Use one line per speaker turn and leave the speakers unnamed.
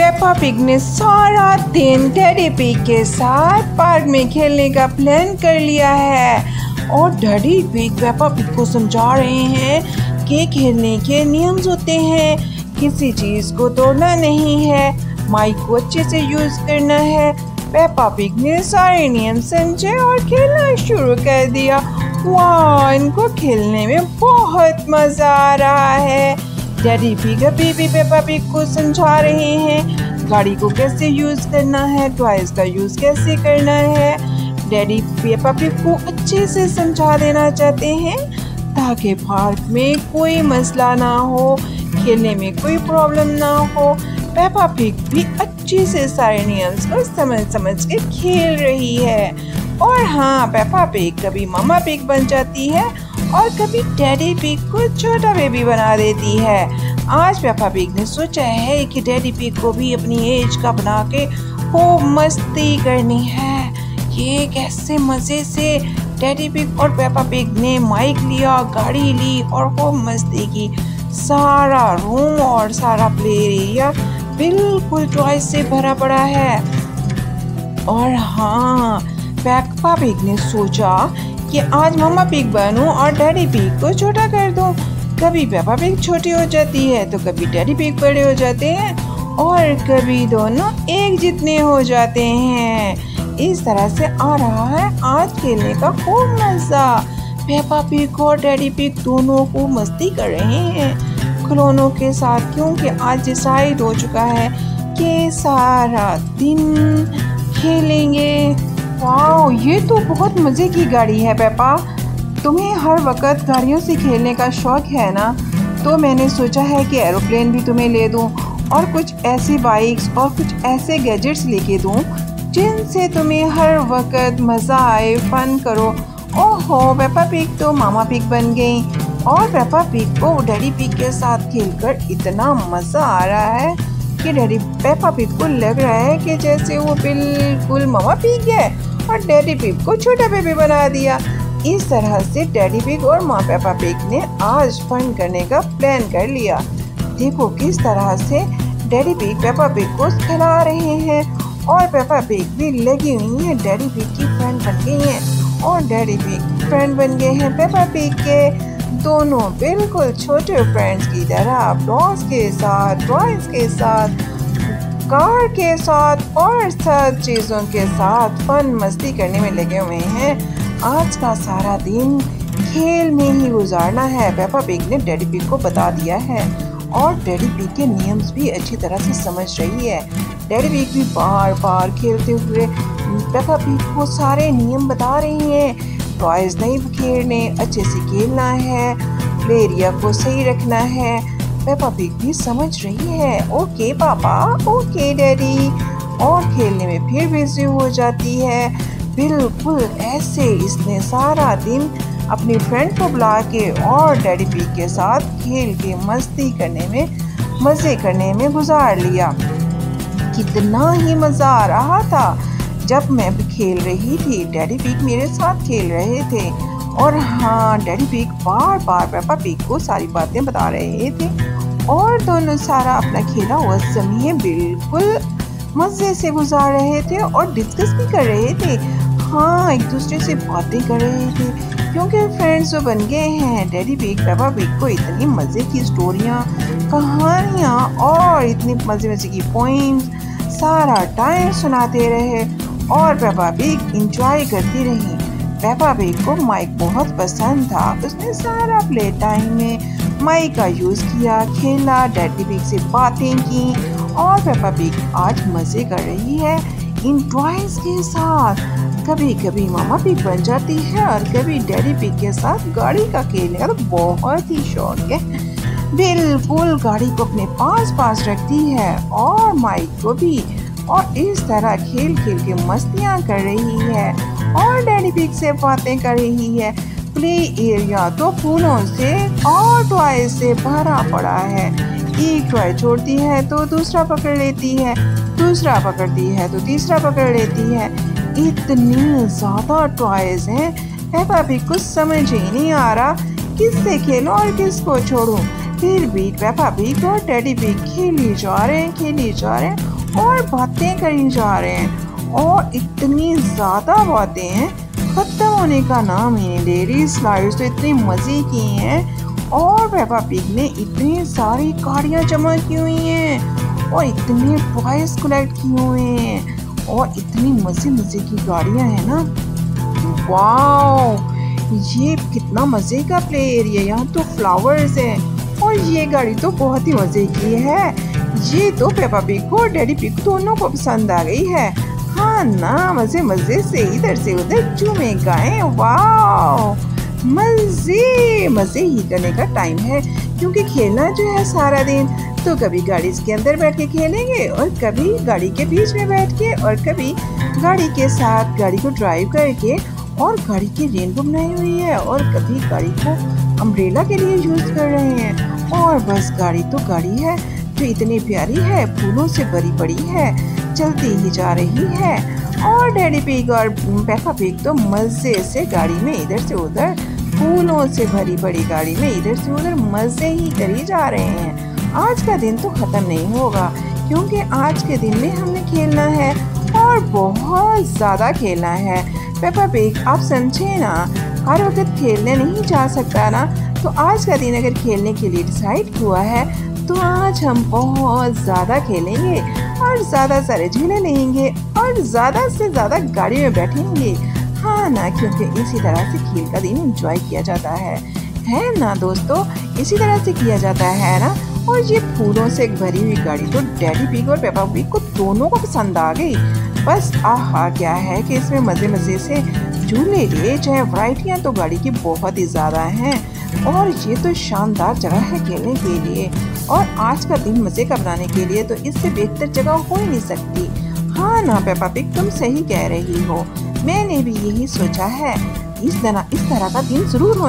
Peppa pig ने सारा दिन डैडी पिग के साथ पार्क में खेलने का प्लान कर लिया है और डैडी पिग पेप्पा पिग को समझा रहे हैं कि खेलने के नियम होते हैं, किसी चीज़ को तोड़ना नहीं है, माइक को अच्छे से यूज़ करना है। पेप्पा पिग ने सारे नियम समझे और खेलना शुरू कर दिया। वाह, इनको खेलने में बहुत मज़ा आ रहा है। डैडी पिग अभी भी पेप्पा पिग को समझा रहे हैं गाड़ी को कैसे यूज़ करना है, टॉयज का यूज़ कैसे करना है। डैडी पेप्पा पिग को अच्छे से समझा देना चाहते हैं ताकि पार्क में कोई मसला ना हो, खेलने में कोई प्रॉब्लम ना हो। पेप्पा पिग भी अच्छे से सारे नियम्स को समझ के खेल रही है। और हाँ, पेप्पा पिग कभी मम्मा पिग बन जाती है और कभी डैडी पिग को छोटा बेबी बना देती है। आज पेप्पा पिग ने सोचा है कि डैडी पिग को भी अपनी एज का बना के खूब मस्ती करनी है। ये कैसे मज़े से डैडी पिग और पेप्पा पिग ने माइक लिया, गाड़ी ली और खूब मस्ती की। सारा रूम और सारा प्ले एरिया बिल्कुल टॉयज से भरा पड़ा है। और हाँ, पेप्पा पिग ने सोचा कि आज मम्मा पिग बनूं और डैडी पिग को छोटा कर दूं। कभी पेप्पा पिग छोटी हो जाती है तो कभी डैडी पिग बड़े हो जाते हैं और कभी दोनों एक जितने हो जाते हैं। इस तरह से आ रहा है आज खेलने का खूब मज़ा। पेप्पा पिग और डैडी पिग दोनों को मस्ती कर रहे हैं खिलौनों के साथ, क्योंकि आज डिसाइड हो चुका है कि सारा दिन खेलेंगे। वाह, ये तो बहुत मज़े की गाड़ी है पेप्पा। तुम्हें हर वक्त गाड़ियों से खेलने का शौक़ है ना, तो मैंने सोचा है कि एरोप्लेन भी तुम्हें ले दूं और कुछ ऐसी बाइक्स और कुछ ऐसे गैजेट्स लेके दूं जिनसे तुम्हें हर वक्त मज़ा आए, फन करो। ओहो, पेप्पा पिग तो मामा पिग बन गई और पेप्पा पिग को डैडी पिग के साथ खेलकर इतना मज़ा आ रहा है कि पेप्पा पिग को लग रहा है कि जैसे वो बिल्कुल मामा पिग है और डैडी पिग को छोटा बेबी बना दिया। इस तरह से डैडी पिग और माँ पेप्पा पिग ने आज फन करने का प्लान कर लिया। देखो किस तरह से डैडी पिग पेप्पा पिग को खिला रहे हैं और पेप्पा पिग भी लगी हुई है, डैडी पिग की फ्रेंड बन गई हैं और डैडी पिग फ्रेंड बन गए हैं पेप्पा पिग के। दोनों बिल्कुल छोटे फ्रेंड्स की तरह डॉल्स के साथ, टॉयज के साथ, कार के साथ और सब चीज़ों के साथ फन मस्ती करने में लगे हुए हैं। आज का सारा दिन खेल में ही गुजारना है, पेप्पा पिग ने डैडी पिग को बता दिया है और डैडी पिग के नियम्स भी अच्छी तरह से समझ रही है। डैडी पिग भी बार बार खेलते हुए पेप्पा पिग को सारे नियम बता रही हैं। टॉयज नहीं खेलने, अच्छे से खेलना है, प्ले एरिया को सही रखना है। पेप्पा पिग भी समझ रही है। ओके पापा, ओके डैडी, और खेलने में फिर बिजी हो जाती है। बिल्कुल ऐसे इसने सारा दिन अपनी फ्रेंड को बुला के और डैडी पिग के साथ खेल के मस्ती करने में, मज़े करने में गुजार लिया। कितना ही मज़ा आ रहा था जब मैं खेल रही थी, डैडी पिग मेरे साथ खेल रहे थे और हाँ, डैडी पिग बार बार पेप्पा पिग को सारी बातें बता रहे थे और दोनों सारा अपना खेला हुआ समय बिल्कुल मज़े से गुजार रहे थे और डिस्कस भी कर रहे थे। हाँ, एक दूसरे से बातें कर रहे थे क्योंकि फ्रेंड्स जो बन गए हैं। डैडी पिग पेप्पा पिग को इतनी मज़े की स्टोरियाँ, कहानियाँ और इतनी मज़े की पोइम्स सारा टाइम सुनाते रहे और पेप्पा पिग इंजॉय करती रही। पेप्पा पिग को माइक बहुत पसंद था, उसने सारा प्ले टाइम में माइक का यूज़ किया, खेला, डैडी पिग से बातें की और पेप्पा पिग आज मज़े कर रही है इन टॉयज के साथ। कभी कभी मामा पिग बन जाती है और कभी डैडी पिग के साथ गाड़ी का खेलने का तो बहुत ही शौक है। बिल्कुल गाड़ी को अपने पास रखती है और माइक को भी, और इस तरह खेल खेल के मस्तियाँ कर रही है और डैडी पिग से बातें कर रही है। प्ले एरिया तो फूलों से और टॉय से भरा पड़ा है। एक टॉय छोड़ती है तो दूसरा पकड़ लेती है, दूसरा पकड़ती है तो तीसरा पकड़ लेती है। इतनी ज़्यादा टॉयज हैं, पेप्पा पिग कुछ समझ ही नहीं आ रहा किससे खेलूं और किसको छोड़ूं। फिर भी पेपा पिग और टेडी पिग खेले जा रहे हैं और बातें करी जा रहे हैं और इतनी ज़्यादा बातें हैं खत्म होने का नाम ही नहीं ले रही। स्लाइड्स तो इतने मज़े की हैं और पेपा पिग ने इतनी सारी गाड़ियाँ जमा की हुई हैं और इतने प्राइस कलेक्ट किए हुए हैं और इतनी मज़े की गाड़ियाँ हैं ना। वाओ, ये कितना मज़े का प्ले एरिया, यहाँ तो फ्लावर्स हैं और ये गाड़ी तो बहुत ही मज़े की है। ये तो पेपा पिग को और टेडी पिग दोनों को पसंद आ गई है। हाँ ना, मज़े से इधर से उधर झूमे गाएं। वाओ, मज़े ही करने का टाइम है, क्योंकि खेलना जो है सारा दिन, तो कभी गाड़ी के अंदर बैठ के खेलेंगे और कभी गाड़ी के बीच में बैठ के और कभी गाड़ी के साथ गाड़ी को ड्राइव करके, और गाड़ी की रेनबो बनाई हुई है और कभी गाड़ी को अम्ब्रेला के लिए यूज़ कर रहे हैं। और बस गाड़ी तो गाड़ी है जो इतनी प्यारी है, फूलों से भरी पड़ी है, चलती ही जा रही है। और टेडी पिग और पेपा पिग तो मज़े से गाड़ी में इधर से उधर, फूलों से भरी पड़ी गाड़ी में इधर से उधर मज़े ही करी जा रहे हैं। आज का दिन तो ख़त्म नहीं होगा, क्योंकि आज के दिन में हमने खेलना है और बहुत ज़्यादा खेलना है। पेपा पिग, आप समझे ना, हर वक्त खेलने नहीं जा सकता ना, तो आज का दिन अगर खेलने के लिए डिसाइड हुआ है तो आज हम बहुत ज़्यादा खेलेंगे और ज़्यादा सारे झूले लेंगे और ज़्यादा से ज़्यादा गाड़ी में बैठेंगे। हाँ ना, क्योंकि इसी तरह से खेल का दिन एंजॉय किया जाता है ना दोस्तों, इसी तरह से किया जाता है ना। और ये फूलों से भरी हुई गाड़ी तो टेडी पिग और पेपा पिग को दोनों को पसंद आ गई। बस आहा, क्या है कि इसमें मज़े से झूले लिए, चाहे वैरायटियाँ तो गाड़ी की बहुत ही ज़्यादा हैं और ये तो शानदार जगह है खेलने के लिए। और आज का दिन मज़े का बनाने के लिए तो इससे बेहतर जगह हो ही नहीं सकती। हाँ ना पेपा पिग, तुम सही कह रही हो, मैंने भी यही सोचा है। इस तरह का दिन ज़रूर होना